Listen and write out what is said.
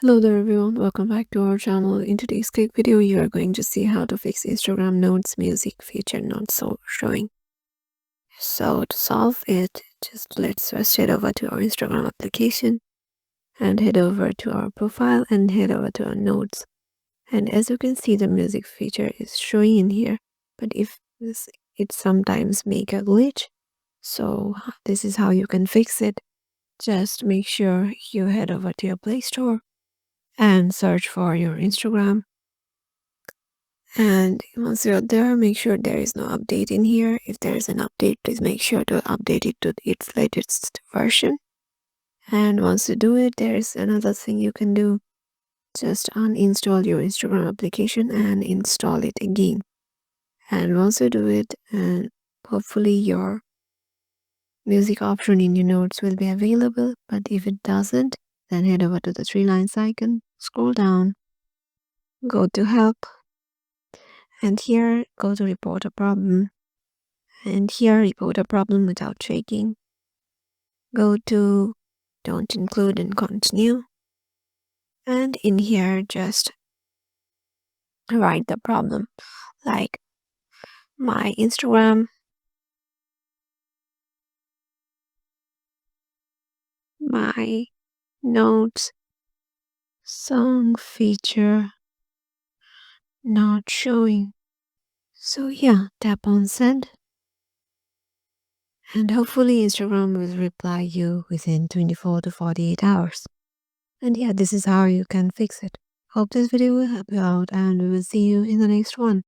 Hello there everyone, welcome back to our channel. In today's quick video, you are going to see how to fix Instagram Notes music feature not showing. So to solve it, just let's first head over to our Instagram application and head over to our profile and head over to our notes. And as you can see, the music feature is showing in here, but if it sometimes make a glitch. So this is how you can fix it. Just make sure you head over to your Play Store and search for your Instagram. And once you're there, make sure there is no update in here. If there is an update, please make sure to update it to its latest version. And once you do it, there is another thing you can do. Just uninstall your Instagram application and install it again. And once you do it, and hopefully your music option in your notes will be available. But if it doesn't, then head over to the three lines icon, scroll down, go to help, and here go to report a problem. And here report a problem without checking. Go to don't include and continue. And in here just write the problem like my Instagram, my notes, song feature not showing. So yeah, tap on send. And hopefully Instagram will reply you within 24 to 48 hours. And yeah, this is how you can fix it. Hope this video will help you out and we will see you in the next one.